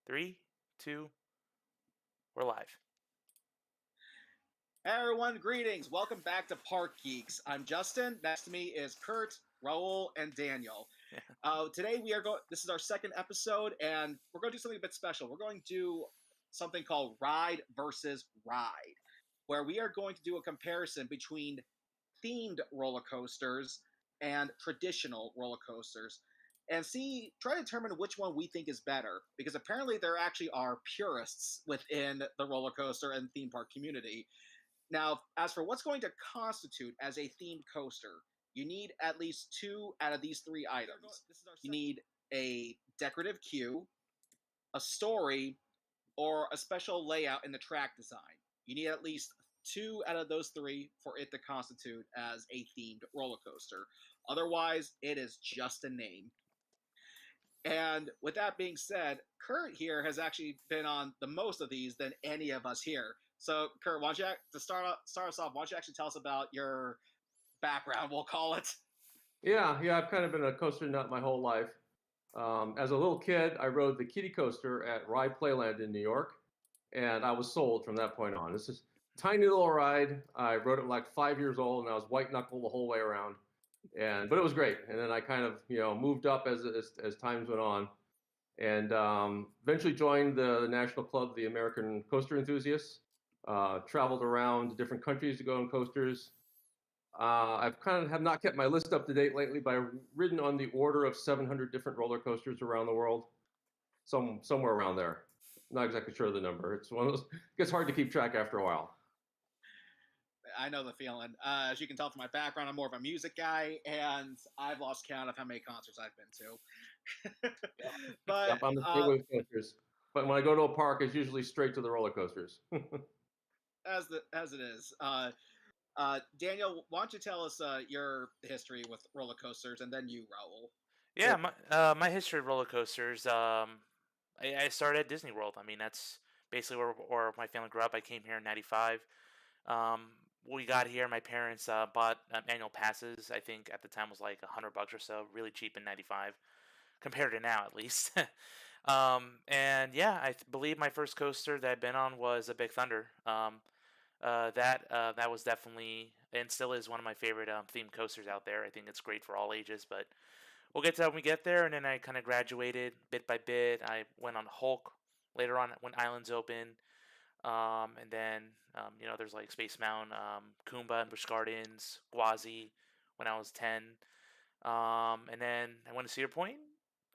Three, two, we're live. Hey everyone, greetings. Welcome back to Park Geeks. I'm Justin. Next to me is Kurt, Raul, and Daniel. Today we are going. This is our second episode, and we're going to do something a bit special. We're going to do something called Ride versus Ride, where we are going to do a comparison between themed roller coasters and traditional roller coasters, and try to determine which one we think is better. Because apparently there actually are purists within the roller coaster and theme park community. Now, as for what's going to constitute as a themed coaster, you need at least two out of these three items. You need a decorative queue, a story, or a special layout in the track design. You need at least two out of those three for it to constitute as a themed roller coaster. Otherwise, it is just a name. And with that being said, Kurt here has actually been on the most of these than any of us here. So, Kurt, why don't you, to start us off, why don't you actually tell us about your background, we'll call it? Yeah, I've kind of been a coaster nut my whole life. As a little kid, I rode the kiddie coaster at Ride Playland in New York, and I was sold from that point on. This is a tiny little ride. I rode it like 5 years old, and I was white knuckle the whole way around. But it was great. And then I kind of moved up as times went on, and eventually joined the National Club of the American Coaster Enthusiasts. Traveled around to different countries to go on coasters. I've kind of have not kept my list up to date lately, but I've ridden on the order of 700 different roller coasters around the world, somewhere around there. Not exactly sure of the number. It's one of those. It gets hard to keep track after a while. I know the feeling. As you can tell from my background, I'm more of a music guy, and I've lost count of how many concerts I've been to. But I'm the same with coasters. But when I go to a park, it's usually straight to the roller coasters. as it is. Daniel, why don't you tell us your history with roller coasters, and then you, Raul. Yeah, my history of roller coasters. I started at Disney World. I mean, that's basically where my family grew up. I came here in '95. We got here. My parents bought annual passes. I think at the time was like $100 or so, really cheap in '95, compared to now at least. And yeah, I believe my first coaster that I've been on was a Big Thunder. That was definitely and still is one of my favorite themed coasters out there. I think it's great for all ages, but we'll get to that when we get there. And then I kind of graduated bit by bit. I went on Hulk later on when Islands open. And then, there's like Space Mountain, Kumba and Busch Gardens, Gwazi when I was 10. And then I went to Cedar Point,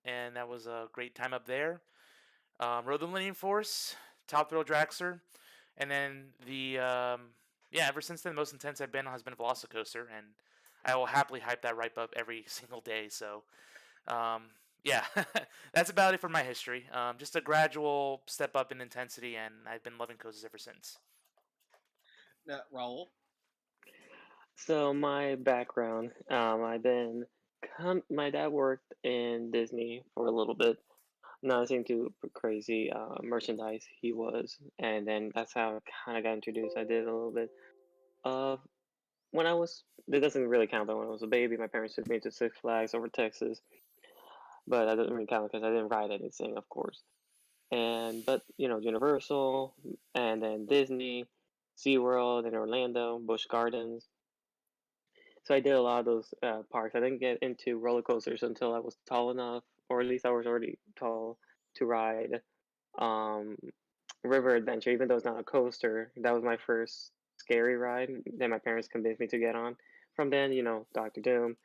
and that was a great time up there. Rode the Millennium Force, Top Thrill Dragster, and then ever since then, the most intense I've been on has been a Velocicoaster, and I will happily hype that right up every single day. So, that's about it for my history. Just a gradual step up in intensity, and I've been loving coasters ever since. Raul? So my background, my dad worked in Disney for a little bit. Nothing too crazy merchandise he was, and then that's how I kind of got introduced. I did a little bit of when I was. It doesn't really count though. When I was a baby, my parents took me to Six Flags over Texas, but that doesn't really count because I didn't ride anything, of course. But Universal, and then Disney, SeaWorld in Orlando, Busch Gardens. So I did a lot of those parks. I didn't get into roller coasters until I was tall enough, or at least I was already tall to ride um, River Adventure, even though it's not a coaster. That was my first scary ride that my parents convinced me to get on. From then, Doctor Doom,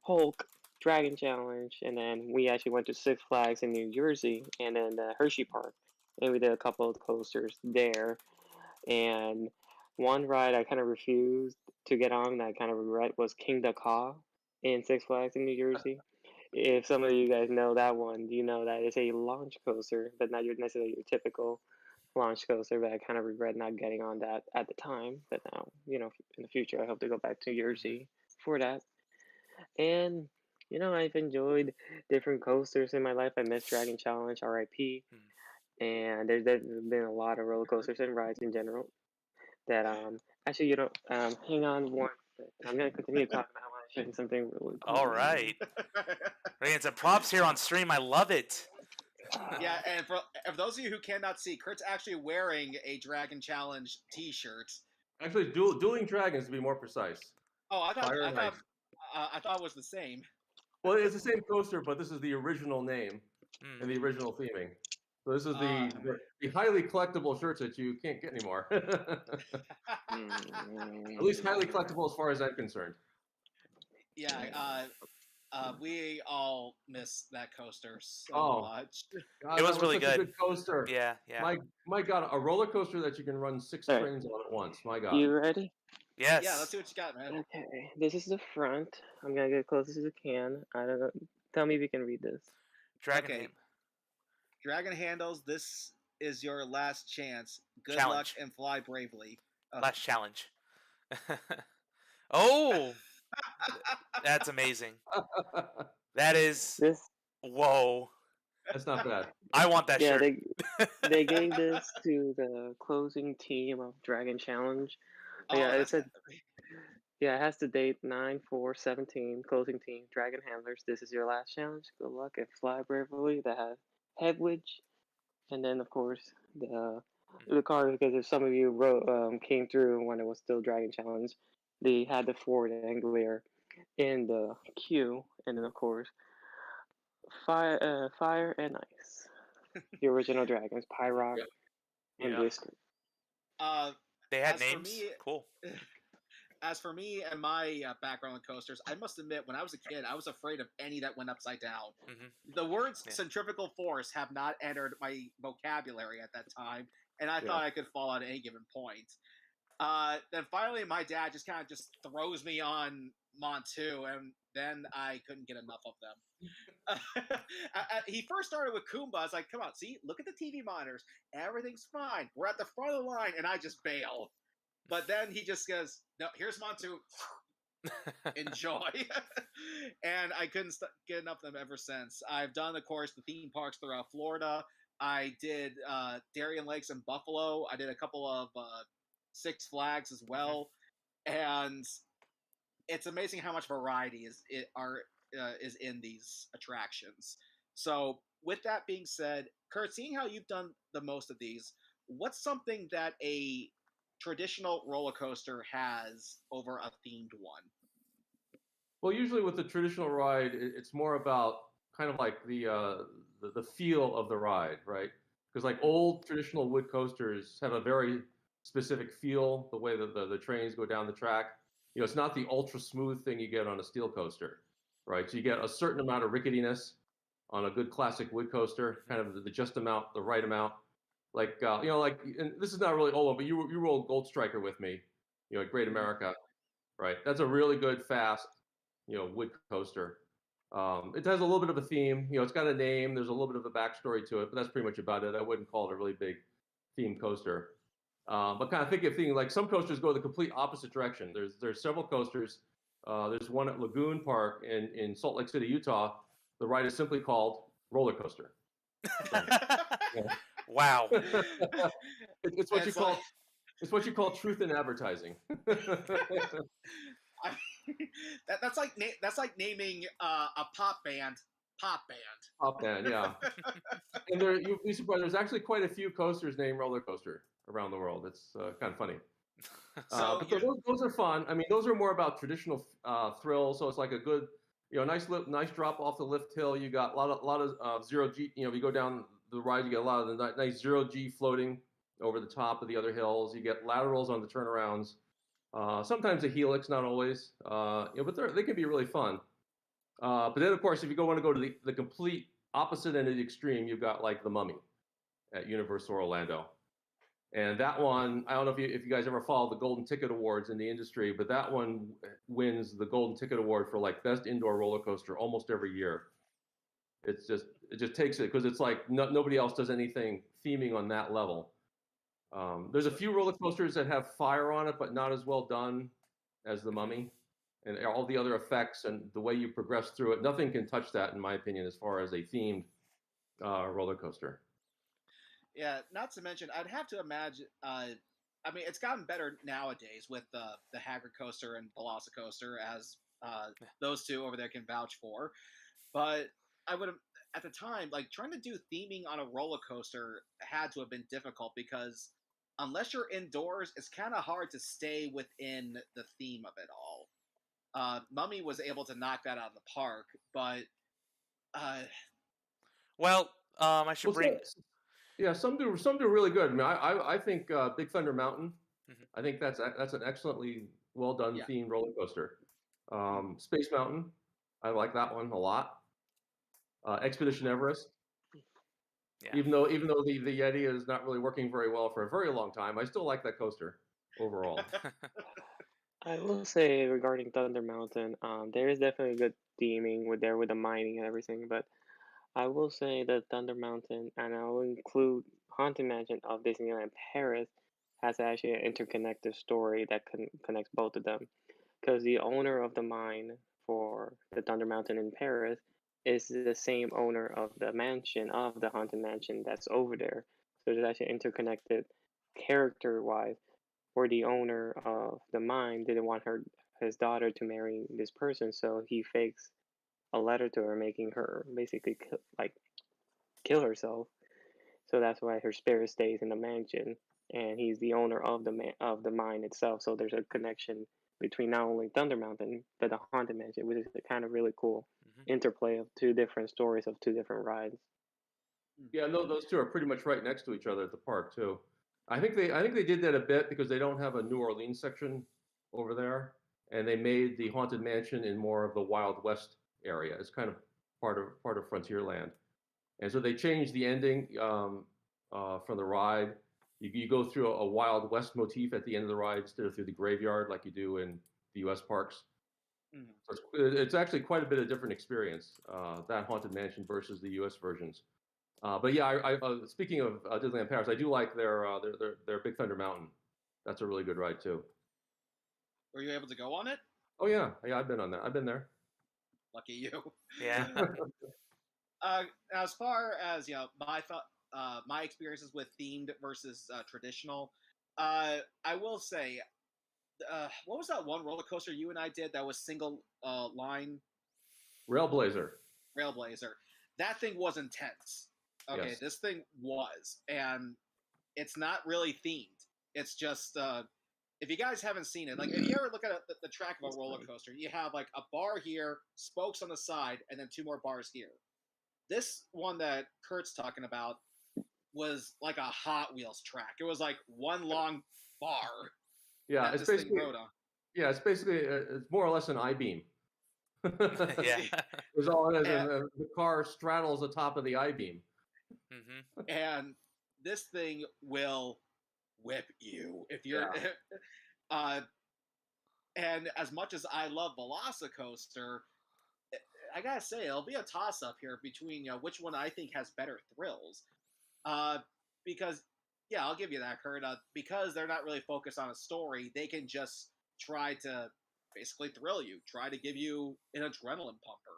Hulk, Dragon Challenge, and then we actually went to Six Flags in New Jersey, and then the Hershey Park, and we did a couple of coasters there. And one ride I kind of refused to get on, and I kind of regret, was King Dakar in Six Flags in New Jersey. If some of you guys know that one, you know that it's a launch coaster, but not necessarily your typical launch coaster. But I kind of regret not getting on that at the time. But now, in the future, I hope to go back to Jersey for that. And I've enjoyed different coasters in my life. I missed Dragon Challenge, RIP. And there's been a lot of roller coasters and rides in general that actually hang on one second. I'm gonna continue talking about. I want to show you something really cool. All right. We're getting some props here on stream. I love it. Yeah, and for those of you who cannot see, Kurt's actually wearing a Dragon Challenge T-shirt. Actually, dueling dragons to be more precise. Oh, Fire and ice. I thought it was the same. Well, it's the same coaster, but this is the original name and Mm. the original theming. So this is Ah. the highly collectible shirts that you can't get anymore. At least highly collectible as far as I'm concerned. Yeah, we all miss that coaster so Oh. much. God, It was that really such good. a good coaster. Yeah, yeah. My God, a roller coaster that you can run 6 Alright. trains on at once. My God. You ready? Yes. Yeah, let's see what you got, man. Okay, this is the front. I'm gonna get closest as I can. I don't know. Tell me if you can read this. Dragon Okay. Hand. Dragon handles. This is your last chance. Good luck Challenge. and fly bravely. Last challenge. Oh, that's amazing. That is This, whoa. That's not bad. I want that yeah, shirt. they gave this to the closing team of Dragon Challenge. Oh, Yeah, it that's said, yeah, it has the date 9/4/17. Closing team, Dragon Handlers. This is your last challenge. Good luck and fly bravely. That has Hedwig, and then of course the card, because if some of you came through when it was still Dragon Challenge, they had the Ford Anglia in the queue, and then of course fire and ice. The original dragons, Pyrock and Yeah. Blisker. They had as for names. me- Cool. As for me and my background on coasters, I must admit, when I was a kid, I was afraid of any that went upside down. Mhm. The words Yeah. centrifugal force have not entered my vocabulary at that time, and I Yeah. thought I could fall at any given point. Then finally, my dad just kind of just throws me on Montu, and then I couldn't get enough of them. He first started with Kumba. I was like, come on, see, look at the TV monitors. Everything's fine. We're at the front of the line, and I just bail. But then he just goes, no, here's Montu. Enjoy. And I couldn't get enough of them ever since. I've done, of course, the theme parks throughout Florida. I did Darien Lakes and Buffalo. I did a couple of Six Flags as well. And it's amazing how much variety is in these attractions. So, with that being said, Kurt, seeing how you've done the most of these, what's something that a traditional roller coaster has over a themed one? Well, usually with the traditional ride, it's more about kind of like the feel of the ride, right? Because like old traditional wood coasters have a very specific feel, the way that the trains go down the track. You know, it's not the ultra smooth thing you get on a steel coaster, right? So you get a certain amount of ricketiness on a good classic wood coaster, kind of the just amount, the right amount. Like you know, like, and this is not really old one, but you rolled Gold Striker with me, you know, at Great America, right? That's a really good fast, you know, wood coaster. It has a little bit of a theme. You know, it's got a name. There's a little bit of a backstory to it, but that's pretty much about it. I wouldn't call it a really big theme coaster. But kind of thinking like some coasters go the complete opposite direction. There's several coasters. There's one at Lagoon Park in Salt Lake City, Utah. The ride is simply called Roller Coaster. Wow. It's what you call it's what you call truth in advertising. That's like naming a pop band. Pop band, yeah. And you'd be surprised. There's actually quite a few coasters named Roller Coaster around the world. It's kind of funny. So But those are fun. I mean, those are more about traditional thrills. So it's like a good, you know, nice drop off the lift hill. You got a lot of zero G. You know, if you go down the ride, you get a lot of the nice zero G floating over the top of the other hills. You get laterals on the turnarounds. Sometimes a helix, not always. You know, but they can be really fun. But then, of course, if you want to go to the complete opposite end of the extreme, you've got like the Mummy at Universal Orlando. And that one, I don't know if you guys ever followed the Golden Ticket Awards in the industry, but that one wins the Golden Ticket Award for like best indoor roller coaster almost every year. It just takes it because it's like nobody else does anything theming on that level. There's a few roller coasters that have fire on it, but not as well done as the Mummy, and all the other effects and the way you progress through it. Nothing can touch that, in my opinion, as far as a themed roller coaster. Yeah, not to mention, I'd have to imagine. I mean, it's gotten better nowadays with the Haggard coaster and Velocicoaster, as those two over there can vouch for. But I would at the time, like trying to do theming on a roller coaster had to have been difficult because unless you're indoors, it's kind of hard to stay within the theme of it all. Mummy was able to knock that out of the park, but uh, Well, I should Well, bring. yeah, some do really good. I mean, I think Big Thunder Mountain. Mhm. I think that's an excellently well done yeah, themed roller coaster. Space Mountain, I like that one a lot. Expedition Everest, Yeah. even though the Yeti is not really working very well for a very long time, I still like that coaster overall. I will say regarding Thunder Mountain, there is definitely good theming with the mining and everything, but I will say that Thunder Mountain, and I will include Haunted Mansion of Disneyland Paris, has actually an interconnected story that connects both of them. Because the owner of the mine for the Thunder Mountain in Paris is the same owner of the mansion of the Haunted Mansion that's over there. So there's actually interconnected character wise, where the owner of the mine didn't want his daughter to marry this person, so he fakes a letter to her, making her basically kill herself. So that's why her spirit stays in the mansion, and he's the owner of of the mine itself. So there's a connection between not only Thunder Mountain but the Haunted Mansion, which is a kind of really cool Mhm. interplay of two different stories of two different rides. Yeah, no, those two are pretty much right next to each other at the park too. I think they did that a bit because they don't have a New Orleans section over there, and they made the Haunted Mansion in more of the Wild West area. It's kind of part of Frontierland, and so they changed the ending from the ride. You go through a Wild West motif at the end of the ride instead of through the graveyard like you do in the U.S. parks. mhm. So it's actually quite a bit of different experience, that Haunted Mansion versus the U.S. versions. But yeah, speaking of Disneyland Paris, I do like their Big Thunder Mountain. That's a really good ride too. Were you able to go on it? Oh yeah, yeah, I've been on that. I've been there. Lucky you. Yeah. As far as my experiences with themed versus traditional, I will say, what was that one roller coaster you and I did that was single line Railblazer. Railblazer? That thing was intense. Okay, Yes. this thing was, and it's not really themed. It's just if you guys haven't seen it, like if you ever look at the track of a roller coaster, you have like a bar here, spokes on the side, and then two more bars here. This one that Kurt's talking about was like a Hot Wheels track. It was like one long bar Yeah, that it's this thing basically rode on. yeah, it's basically it's more or less an I-beam. Yeah. Is all it is, and, and the car straddles the top of the I-beam. Mhm. and this thing will whip you if you're. Yeah. uh, and as much as I love Velocicoaster, I gotta say it'll be a toss up here between which one I think has better thrills. Uh, because yeah, I'll give you that, Kurt. Because they're not really focused on a story, they can just try to basically thrill you, try to give you an adrenaline pumper.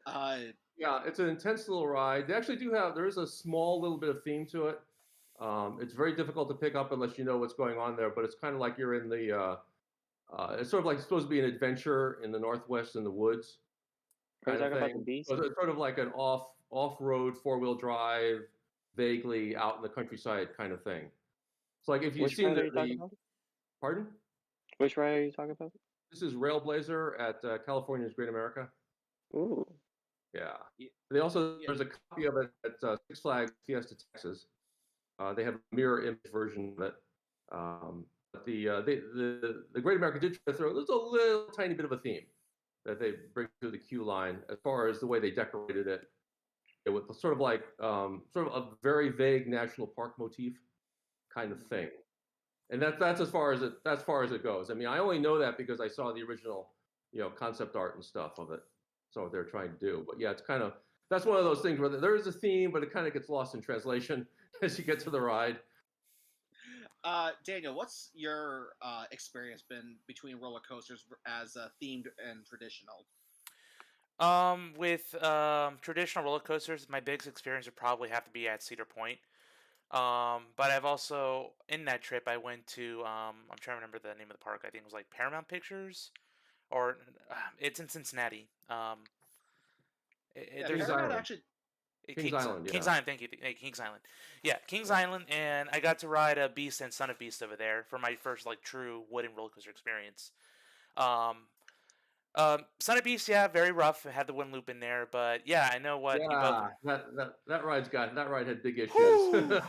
Uh, Yeah, it's an intense little ride. They actually do have there is a small little bit of theme to it. It's very difficult to pick up unless you know what's going on there, but it's kind of like you're in the it's sort of like supposed to be an adventure in the Northwest in the woods Are you kind of talking about the thing. Beast? So it's sort of like an off-road four-wheel drive, vaguely out in the countryside kind of thing. It's like if you've Which seen ride are you talking the about? pardon? Which ride are you talking about? This is Railblazer at California's Great America. Ooh. Yeah. y- They also yeah, there's a copy of it at Six Flags Fiesta Texas. They have a mirror image version of it. But the Great America did try to throw there's a little tiny bit of a theme that they bring to the queue line as far as the way they decorated it. It was sort of like sort of a very vague national park motif kind of thing, and that's as far as it goes. I mean, I only know that because I saw the original, concept art and stuff of it. So what they're trying to do, but yeah, it's kind of that's one of those things where there is a theme, but it kind of gets lost in translation as you get to the ride. Daniel, what's your experience been between roller coasters as themed and traditional? With traditional roller coasters, my biggest experience would probably have to be at Cedar Point. But I've also in that trip I went to I'm trying to remember the name of the park. I think it was like Paramount Pictures, or it's in Cincinnati. Yeah, Kings There's Paragon Island. actually. Kings Island, Kings yeah. Island. Thank you. Kings Island. Yeah, Kings Yeah. Island, and I got to ride a Beast and Son of Beast over there for my first like true wooden roller coaster experience. Um, Son of Beast, yeah, very rough. It had the one loop in there, but yeah, I know what you both. Yeah, that ride had big issues. Whew!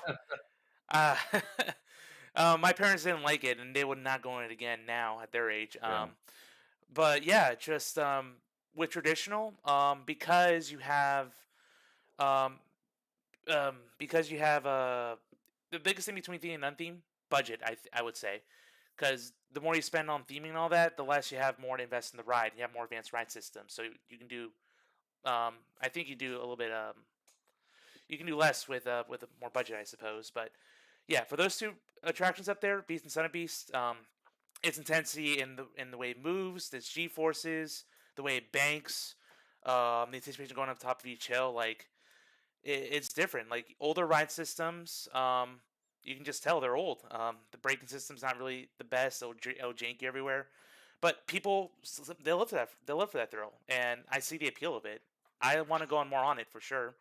Uh, my parents didn't like it, and they would not go on it again now at their age. Yeah. But yeah, just with traditional, um, because you have the biggest thing between theme and untheme budget. I would say, because the more you spend on theming and all that, the less you have more to invest in the ride. You have more advanced ride systems, so you can do. I think you do a little bit. You can do less with a more budget, I suppose. But yeah, for those two attractions up there, Beast and Son of Beast, its intensity in the way it moves, its G forces, the way it banks, the anticipation going up top of each hill, like it's different. Like older ride systems, you can just tell they're old. The braking system's not really the best. It'll janky everywhere, but people they live for that. They live for that thrill, and I see the appeal of it. I want to go on more on it for sure.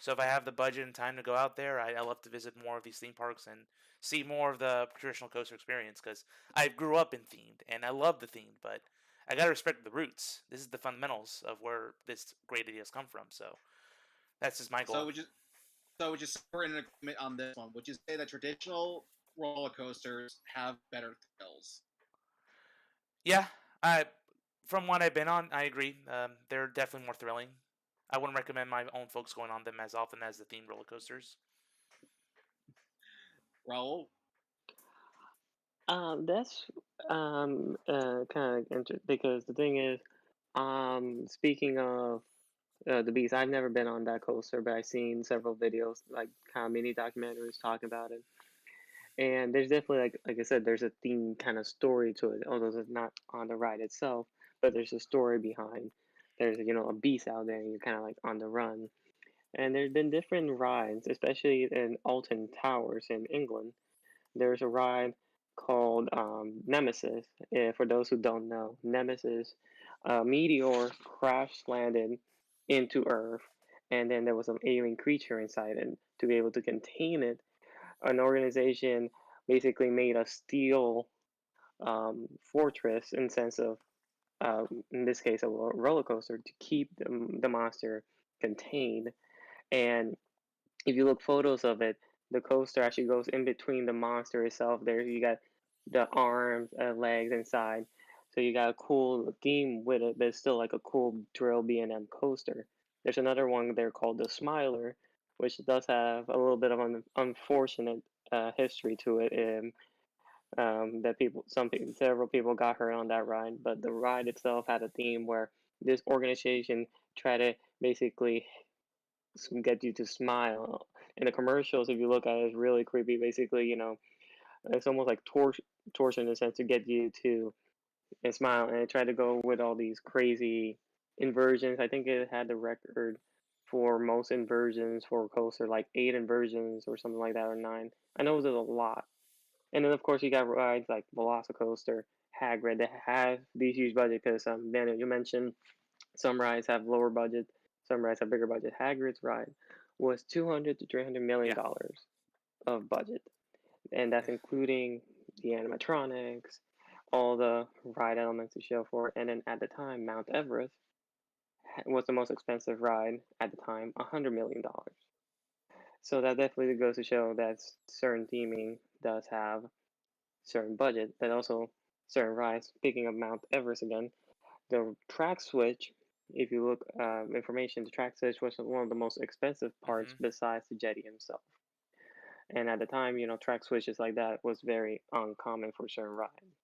So if I have the budget and time to go out there, I love to visit more of these theme parks and see more of the traditional coaster experience because I grew up in themed and I love the themed, but I gotta respect the roots. This is the fundamentals of where this great ideas come from. So that's just my So goal. would you so would you say we're in agreement on this one? Would you say that traditional roller coasters have better thrills? Yeah, I from what I've been on, I agree. They're definitely more thrilling. I wouldn't recommend my own folks going on them as often as the themed roller coasters. Raul? That's kind of interesting because the thing is, speaking of the beast, I've never been on that coaster, but I've seen several videos, like kind of mini documentaries talking about it. And there's definitely like I said, there's a theme kind of story to it, although it's not on the ride itself, but there's a story behind. There's a beast out there, and you're kind of like on the run. And there's been different rides, especially in Alton Towers in England. There's a ride called Nemesis. For those who don't know, Nemesis, a meteor crash landed into Earth, and then there was an alien creature inside it. To be able to contain it, an organization basically made a steel fortress in sense of, in this case, a roller coaster to keep the monster contained. And if you look photos of it, the coaster actually goes in between the monster itself. There you got the arms and legs inside. So you got a cool theme with it, but it's still like a cool drill B&M coaster. There's another one there called the Smiler, which does have a little bit of an unfortunate history to it. That several people got hurt on that ride, but the ride itself had a theme where this organization tried to basically get you to smile. In the commercials, if you look at it, it's really creepy. Basically, it's almost like torture in a sense to get you to smile. And it tried to go with all these crazy inversions. I think it had the record for most inversions for a coaster, like 8 inversions or something like that, or 9. I know it was a lot. And then of course you got rides like Velocicoaster, Hagrid that have these huge budget because Daniel, you mentioned some rides have lower budget, some rides have bigger budget. Hagrid's ride was 200 to 300 million Yeah. dollars of budget, and that's including the animatronics, all the ride elements to show for it. And then at the time, Mount Everest was the most expensive ride at the time, $100 million. So that definitely goes to show that certain theming does have certain budget, but also certain rides. Speaking of Mount Everest again, the track switch, if you look information, the track switch was one of the most expensive parts Hmm. besides the jetty himself. And at the time, track switches like that was very uncommon for certain rides.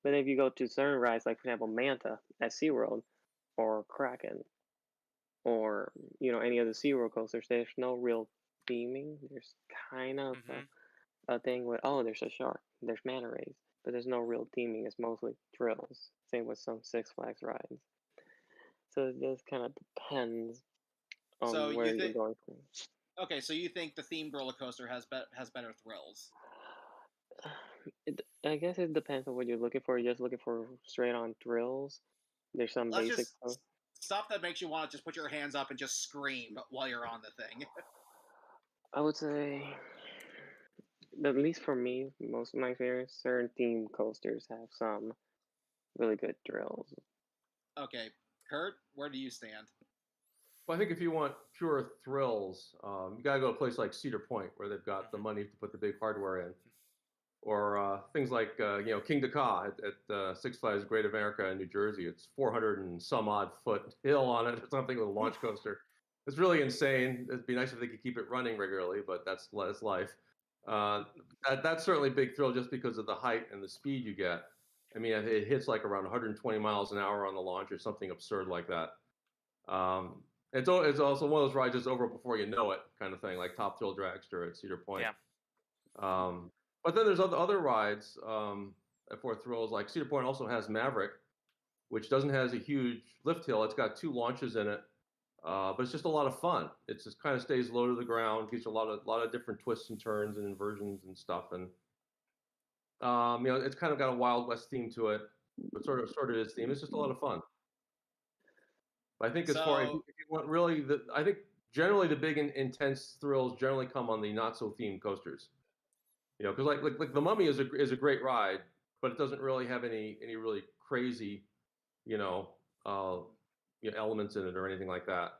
But if you go to certain rides, like for example Manta at SeaWorld or Kraken or any other SeaWorld coasters, there's no real theming. There's kind of Hmm. a thing with, oh, there's a shark, there's manta rays, but there's no real theming. It's mostly thrills. Same with some Six Flags rides. So it just kind of depends So on you where you're think going from. okay? So you think the themed roller coaster has better thrills? I guess it depends on what you're looking for. You're just looking for straight on thrills. There's some Let's basic just stuff. stuff that makes you want to just put your hands up and just scream while you're on the thing. I would say, at least for me, most of my favorites, certain theme coasters have some really good thrills. Okay, Kurt, where do you stand? Well, I think if you want pure thrills, you got to go to a place like Cedar Point where they've got the money to put the big hardware in, or things like King Dakar at Six Flags Great America in New Jersey. It's 400 and some odd foot hill on it or something with a launch coaster. It's really insane. It'd be nice if they could keep it running regularly, but that's life. That's certainly a big thrill just because of the height and the speed you get. I mean, it hits like around 120 miles an hour on the launch or something absurd like that. It's also one of those rides that's over before you know it, kind of thing, like Top Thrill Dragster at Cedar Point. Yeah. But then there's other rides for thrills, like Cedar Point also has Maverick, which doesn't have a huge lift hill. It's got 2 launches in it, but it's just a lot of fun. It just kind of stays low to the ground, gives you a lot of different twists and turns and inversions and stuff, and it's kind of got a Wild West theme to it, but sort of its theme. It's just a lot of fun. I think as far as if So, you want really, I think generally the big and intense thrills generally come on the not so themed coasters. Because like the Mummy is a great ride, but it doesn't really have any really crazy, elements in it or anything like that.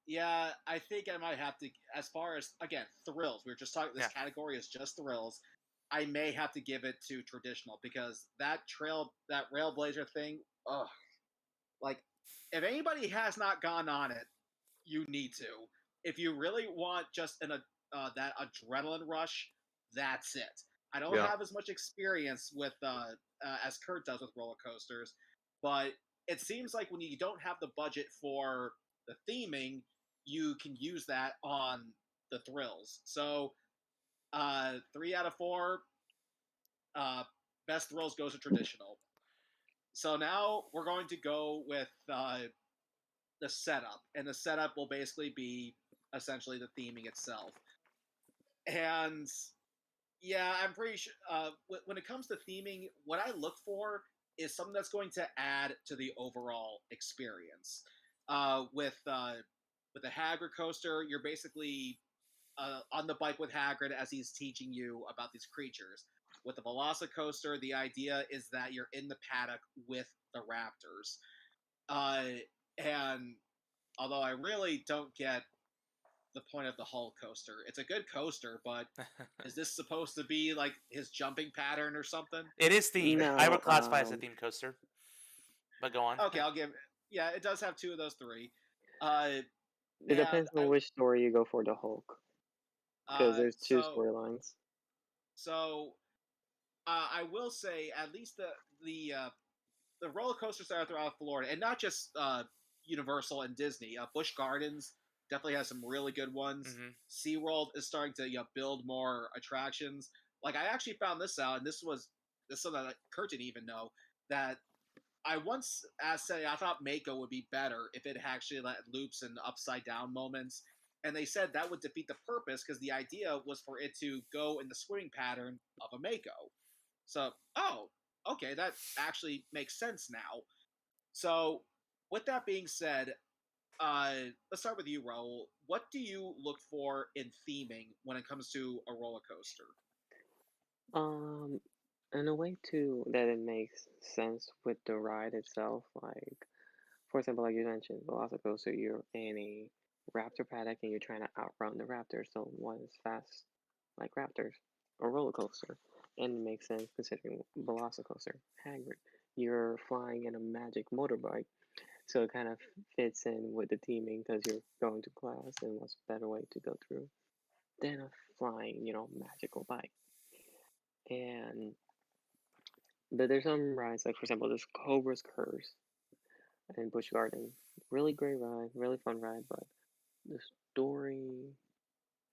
yeah, I think I might have to, as far as, again, thrills, we were just talking, this Yeah. category is just thrills. I may have to give it to traditional because that Railblazer thing, ugh. Like, if anybody has not gone on it, you need to. If you really want just that adrenaline rush, that's it. I don't Yeah. have as much experience with as Kurt does with roller coasters, but it seems like when you don't have the budget for the theming, you can use that on the thrills. So 3 out of 4 best thrills goes to traditional. So now we're going to go with the setup, and the setup will basically be essentially the theming itself. And yeah, I'm pretty sure when it comes to theming, what I look for is something that's going to add to the overall experience. With the Hagrid coaster, you're basically on the bike with Hagrid as he's teaching you about these creatures. With the Velocicoaster, the idea is that you're in the paddock with the Raptors. And although I really don't get the point of the Hulk coaster, it's a good coaster, but is this supposed to be like his jumping pattern or something? It is themed. I would No, classify it as a themed coaster. But go on. Okay, I'll give. Yeah, it does have 2 of those 3. it And depends on which story you go for the Hulk, because there's 2 storylines. So I will say at least the roller coasters that are throughout Florida, and not just Universal and Disney. Busch Gardens definitely has some really good ones. Mhm. SeaWorld is starting to build more attractions. Like, I actually found this out, and this is something that Kurt didn't even know, that I once said I thought Mako would be better if it actually let loops and upside down moments. And they said that would defeat the purpose because the idea was for it to go in the swimming pattern of a Mako. So, okay, that actually makes sense now. So, with that being said, let's start with you, Raul. What do you look for in theming when it comes to a roller coaster? In a way too that it makes sense with the ride itself. Like, for example, like you mentioned, Velocicoaster, you're in a raptor paddock and you're trying to outrun the raptors. So one is fast like raptors, a roller coaster, and it makes sense considering Velocicoaster, Hagrid. You're flying in a magic motorbike, so it kind of fits in with the theming because you're going to class, and what's a better way to go through than a flying, magical bike. And but there's some rides, like for example, this Cobra's Curse in Busch Garden. Really great ride, really fun ride, but the story,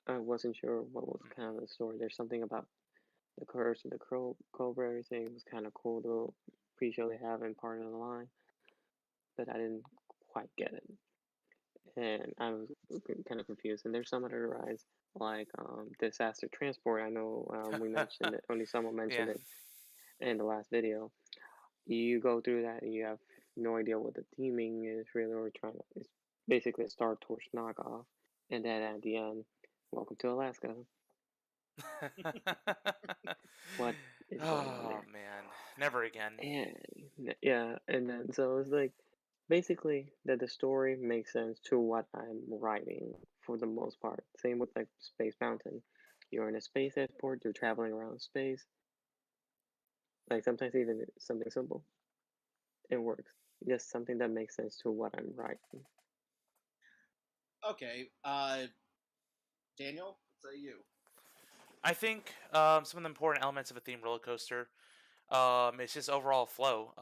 I wasn't sure what was kind of the story. There's something about the curse of the cobra, everything was kind of cool. The pre-show they have in part of the line, but I didn't quite get it, and I was kind of confused. And there's some other rides like Disaster Transport. I know we mentioned it. Only someone mentioned Yeah. it in the last video. You go through that and you have no idea what the theming is really. We're trying to. It's basically a Star Tours knockoff, and then at the end, welcome to Alaska. What is going on Oh there? man, never again. And yeah, and then so it's like basically that the story makes sense to what I'm writing for the most part. Same with like Space Mountain. You're in a space airport, you're traveling around space. Like sometimes even something simple. It works. Just something that makes sense to what I'm writing. Okay, Daniel, what say you? I think some of the important elements of a themed roller coaster. It's just overall flow.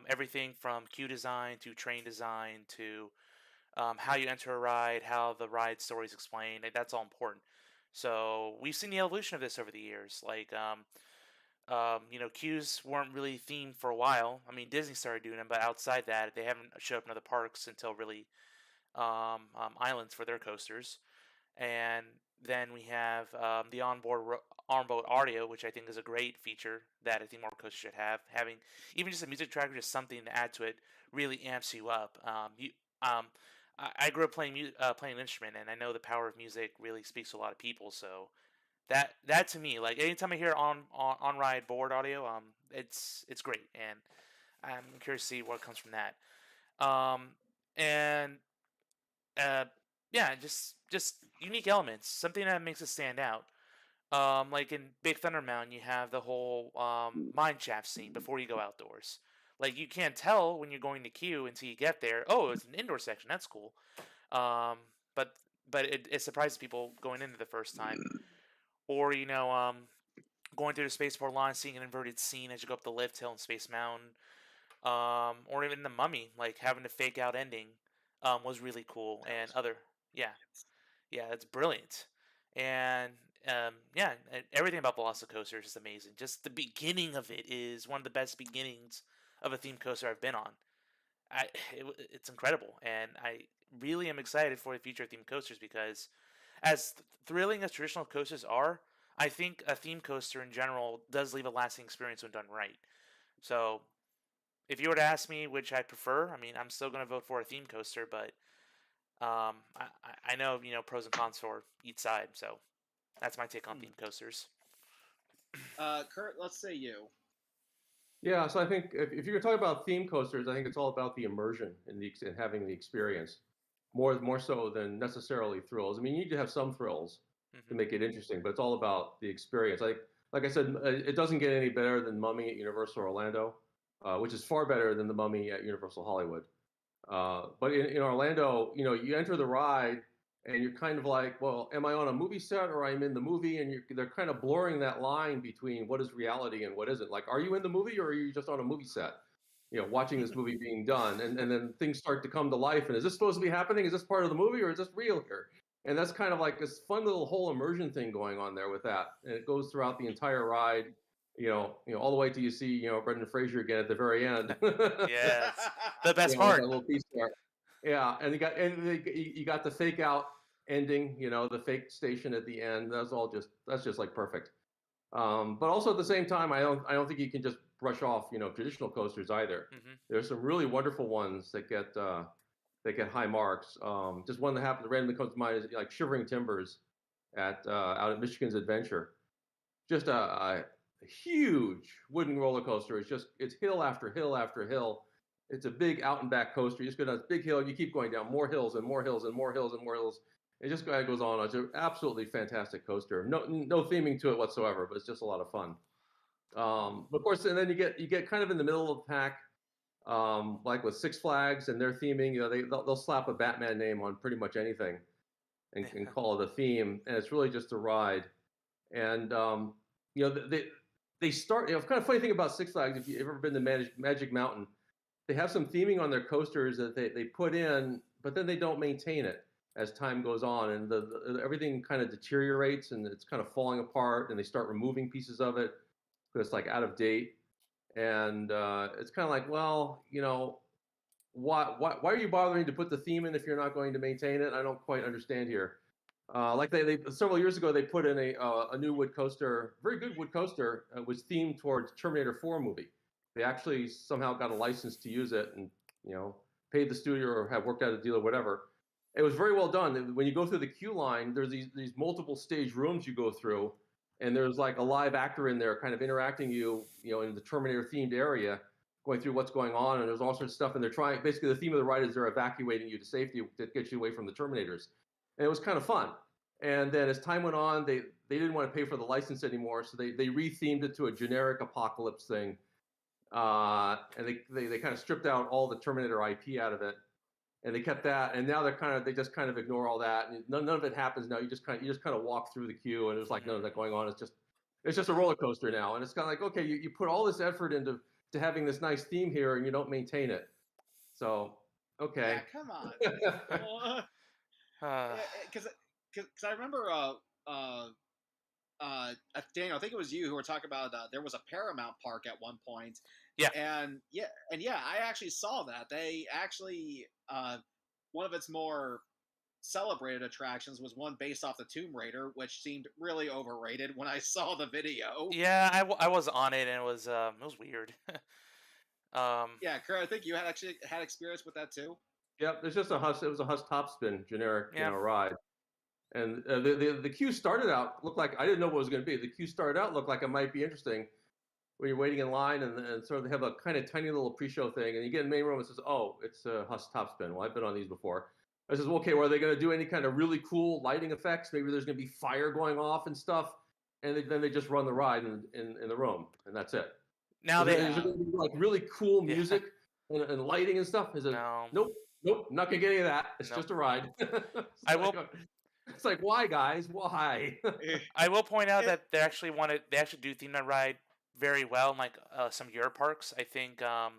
Everything from queue design to train design to how you enter a ride, how the ride story is explained. That's all important. So we've seen the evolution of this over the years. Like, queues weren't really themed for a while. I mean, Disney started doing them, but outside that, they haven't showed up in other parks until really islands for their coasters. And then we have the onboard audio, which I think is a great feature that I think more coasters should have. Having even just a music track or just something to add to it really amps you up. I grew up playing an instrument, and I know the power of music really speaks to a lot of people. So that to me, like anytime I hear on ride board audio, it's great, and I'm curious to see what comes from that. And uh, yeah, just unique elements, something that makes it stand out. Like in Big Thunder Mountain, you have the whole mine shaft scene before you go outdoors. Like you can't tell when you're going to queue until you get there. Oh, it's an indoor section. That's cool. Um, but it surprises people going into the first time. Or going through the spaceport line, seeing an inverted scene as you go up the lift hill in Space Mountain. Or even the Mummy, like having the fake out ending, was really cool. That And was other, yeah, yeah, it's brilliant. And yeah, and everything about Velocicoaster is just amazing. Just the beginning of it is one of the best beginnings of a theme coaster I've been on. It's incredible, and I really am excited for the future of theme coasters because, as thrilling as traditional coasters are, I think a theme coaster in general does leave a lasting experience when done right. So, if you were to ask me which I prefer, I mean, I'm still going to vote for a theme coaster, but I know pros and cons for each side, so that's my take on theme coasters. Kurt, let's say you. Yeah, so I think if you're talking about theme coasters, I think it's all about the immersion and in having the experience, more so than necessarily thrills. I mean, you need to have some thrills to Hmm. make it interesting, but it's all about the experience. Like I said, it doesn't get any better than Mummy at Universal Orlando, which is far better than the Mummy at Universal Hollywood. But in Orlando, you enter the ride and you're kind of like, well, am I on a movie set or I'm in the movie? And they're kind of blurring that line between what is reality and what isn't. Like, are you in the movie or are you just on a movie set? Watching this movie being done, and then things start to come to life. And is this supposed to be happening? Is this part of the movie or is this real here? And that's kind of like this fun little whole immersion thing going on there with that, and it goes throughout the entire ride. All the way till you see, Brendan Fraser again at the very end. Yeah, it's the best With part. that little piece there. Yeah, and you got the fake out ending, the fake station at the end. That's just like perfect. But also at the same time, I don't think you can just brush off, traditional coasters either. Hmm. There's some really wonderful ones that get high marks. Just one that happened to randomly comes to mind is like Shivering Timbers at out at Michigan's Adventure. Just a huge wooden roller coaster. It's hill after hill after hill. It's a big out and back coaster. You just go down this big hill and you keep going down more hills and more hills and more hills and more hills. It just kind of goes on. It's an absolutely fantastic coaster. No theming to it whatsoever, but it's just a lot of fun. Of course, and then you get kind of in the middle of the pack, like with Six Flags and their theming. They'll slap a Batman name on pretty much anything and call it a theme, and it's really just a ride. And they start. Kind of funny thing about Six Flags, if you've ever been to Magic Mountain, they have some theming on their coasters that they put in, but then they don't maintain it as time goes on, and everything kind of deteriorates and it's kind of falling apart, and they start removing pieces of it because it's like out of date, and it's kind of like, well, why are you bothering to put the theme in if you're not going to maintain it? I don't quite understand here. Like they several years ago, they put in a new wood coaster, very good wood coaster, was themed towards Terminator 4 movie. They actually somehow got a license to use it, and paid the studio or have worked out a deal or whatever. It was very well done. When you go through the queue line, there's these multiple stage rooms you go through, and there's like a live actor in there kind of interacting in the Terminator themed area, going through what's going on, and there's all sorts of stuff, and they're trying, basically the theme of the ride is they're evacuating you to safety to get you away from the Terminators. And it was kind of fun. And then as time went on, they didn't want to pay for the license anymore, so they rethemed it to a generic apocalypse thing. And they kind of stripped out all the Terminator IP out of it, and they kept that. And now they just kind of ignore all that, and none of it happens now. You just kind of walk through the queue, and there's like none of that going on. It's just a roller coaster now, and it's kind of like, okay, you put all this effort into having this nice theme here, and you don't maintain it. So okay, yeah, come on. Because I remember Daniel, I think it was you who were talking about there was a Paramount Park at one point. Yeah. And I actually saw that. They actually one of its more celebrated attractions was one based off the Tomb Raider, which seemed really overrated when I saw the video. Yeah, I was on it, and it was weird. Yeah, Kurt, I think you actually had experience with that too. Yep, there's just it was a Huss top spin generic ride. And the queue started out, looked like, I didn't know what it was going to be. The queue started out, looked like it might be interesting. When you're waiting in line and sort of they have a kind of tiny little pre-show thing, and you get in the main room and it says, oh, it's a Huss top spin. Well, I've been on these before. I says, well, okay, well, are they going to do any kind of really cool lighting effects? Maybe there's going to be fire going off and stuff. And then they just run the ride in the room, and that's it. Now there's going to be like really cool music and lighting and stuff. Is it? No. Nope, not going to get any of that. It's just a ride. It's like, why, guys? Why? I will point out that they actually do theme that ride very well in like some Europe parks. I think the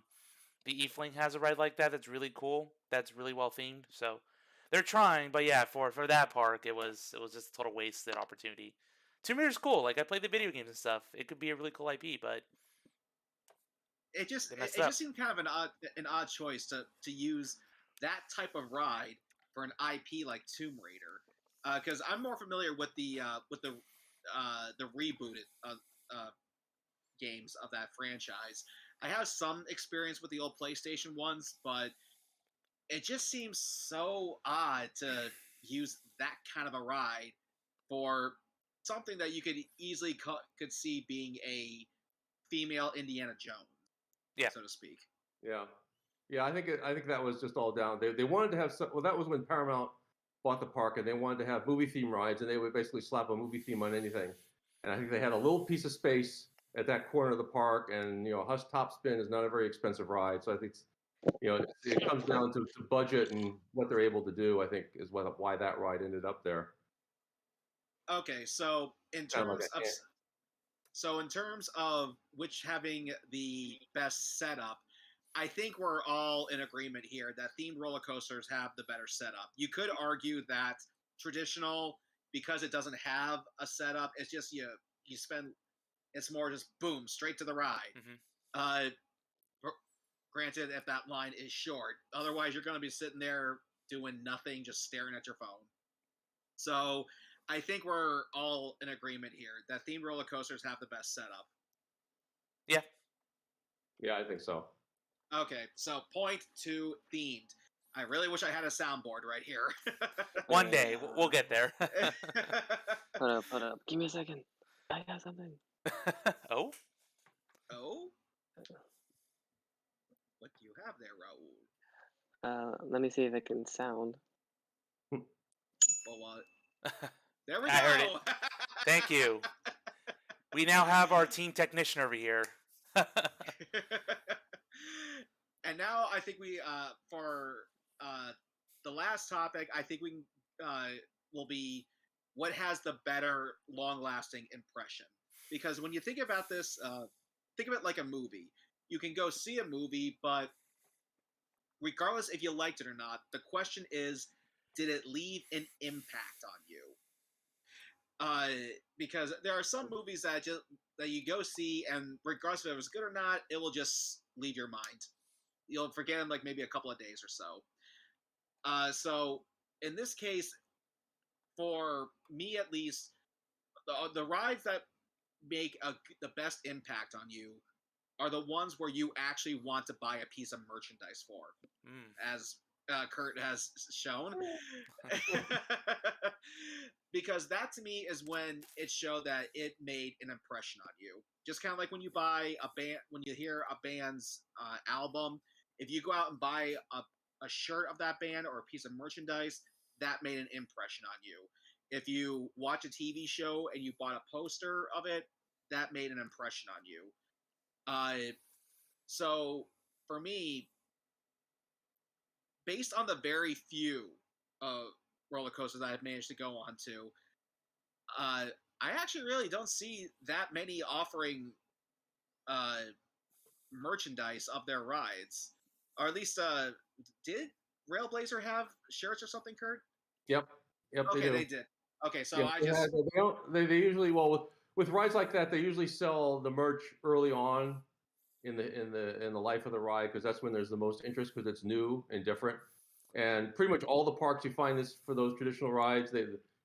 Eefling has a ride like that that's really cool. That's really well themed. So they're trying, but yeah, for that park, it was just a total wasted opportunity. Tomb Raider's cool. Like, I played the video games and stuff. It could be a really cool IP, but it just seemed kind of an odd choice to use that type of ride for an IP like Tomb Raider. Because I'm more familiar with the rebooted games of that franchise. I have some experience with the old PlayStation ones, but it just seems so odd to use that kind of a ride for something that you could easily could see being a female Indiana Jones, so to speak. Yeah. I think that was just all down. They wanted to have that was when Paramount bought the park, and they wanted to have movie theme rides, and they would basically slap a movie theme on anything. And I think they had a little piece of space at that corner of the park, and Hush Top Spin is not a very expensive ride, so I think it comes down to budget and what they're able to do. I think is why that ride ended up there. Okay, so in terms of which having the best setup, I think we're all in agreement here that themed roller coasters have the better setup. You could argue that traditional, because it doesn't have a setup, it's just you spend, it's more just boom, straight to the ride. Mm-hmm. Granted, if that line is short. Otherwise, you're going to be sitting there doing nothing, just staring at your phone. So I think we're all in agreement here that themed roller coasters have the best setup. Yeah, I think so. Okay, so point to themed. I really wish I had a soundboard right here. One day, we'll get there. Put up. Give me a second. I got something. Oh? What do you have there, Raul? Let me see if it can sound. Well, there we go. I heard it. Thank you. We now have our team technician over here. And now I think we, for the last topic, I think we will be what has the better long-lasting impression. Because when you think about this, think of it like a movie. You can go see a movie, but regardless if you liked it or not, the question is, did it leave an impact on you? Because there are some movies that you go see, and regardless if it was good or not, it will just leave your mind. You'll forget them like maybe a couple of days or so. So in this case, for me at least, the rides that make the best impact on you are the ones where you actually want to buy a piece of merchandise for, as Kurt has shown. Because that to me is when it showed that it made an impression on you. Just kind of like when you buy a band, when you hear a band's album, if you go out and buy a shirt of that band or a piece of merchandise, that made an impression on you. If you watch a TV show and you bought a poster of it, that made an impression on you. So for me, based on the very few roller coasters I've managed to go on to, I actually really don't see that many offering merchandise of their rides. Or at least, did Railblazer have shirts or something, Kurt? Yep. Okay, They do. they did. Okay, so Yeah, I they, just... have, they don't. They usually with rides like that, they usually sell the merch early on in the life of the ride, because that's when there's the most interest, because it's new and different. And pretty much all the parks you find this for those traditional rides,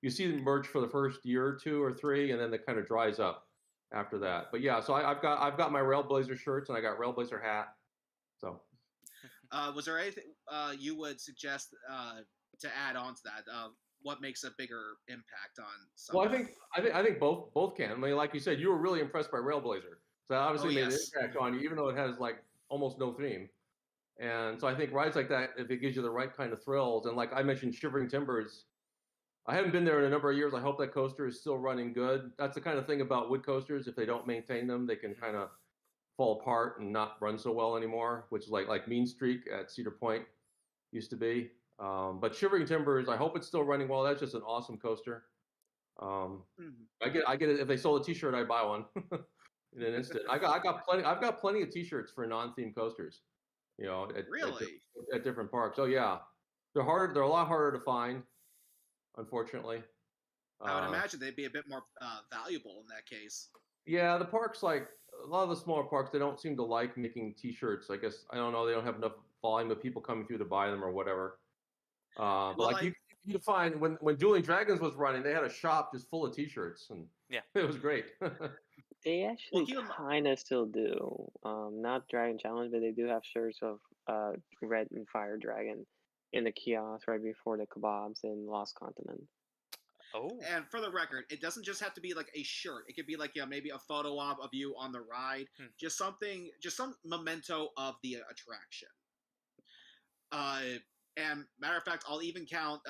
you see the merch for the first year or two or three, and then it kind of dries up after that. But yeah, so I've got my Railblazer shirts, and I got Railblazer hat. So was there anything you would suggest to add on to that? What makes a bigger impact on someone? Well, I think both can. I mean, like you said, you were really impressed by Railblazer, so that obviously made an impact on you, even though it has like almost no theme. And so I think rides like that, if it gives you the right kind of thrills, and like I mentioned, Shivering Timbers, I haven't been there in a number of years. I hope that coaster is still running good. That's the kind of thing about wood coasters. If they don't maintain them, they can kind of fall apart and not run so well anymore, which is like Mean Streak at Cedar Point used to be. But Shivering Timbers, I hope it's still running well. That's just an awesome coaster. I get it. If they sold a T-shirt, I'd buy one in an instant. I've got plenty of T-shirts for non-themed coasters. You know, at different parks. Oh yeah, they're hard. They're a lot harder to find, unfortunately. I would imagine they'd be a bit more valuable in that case. Yeah, the parks, like a lot of the smaller parks, they don't seem to like making T-shirts. I guess I don't know. They don't have enough volume of people coming through to buy them or whatever. But Well, like you find when Dueling Dragons was running, they had a shop just full of T-shirts, and it was great. They actually kind of still do. Not Dragon Challenge, but they do have shirts of Red and Fire Dragon in the kiosk right before the kebabs in Lost Continent. Oh. And for the record, it doesn't just have to be like a shirt. It could be like maybe a photo op of you on the ride, just some memento of the attraction. And matter of fact, I'll even count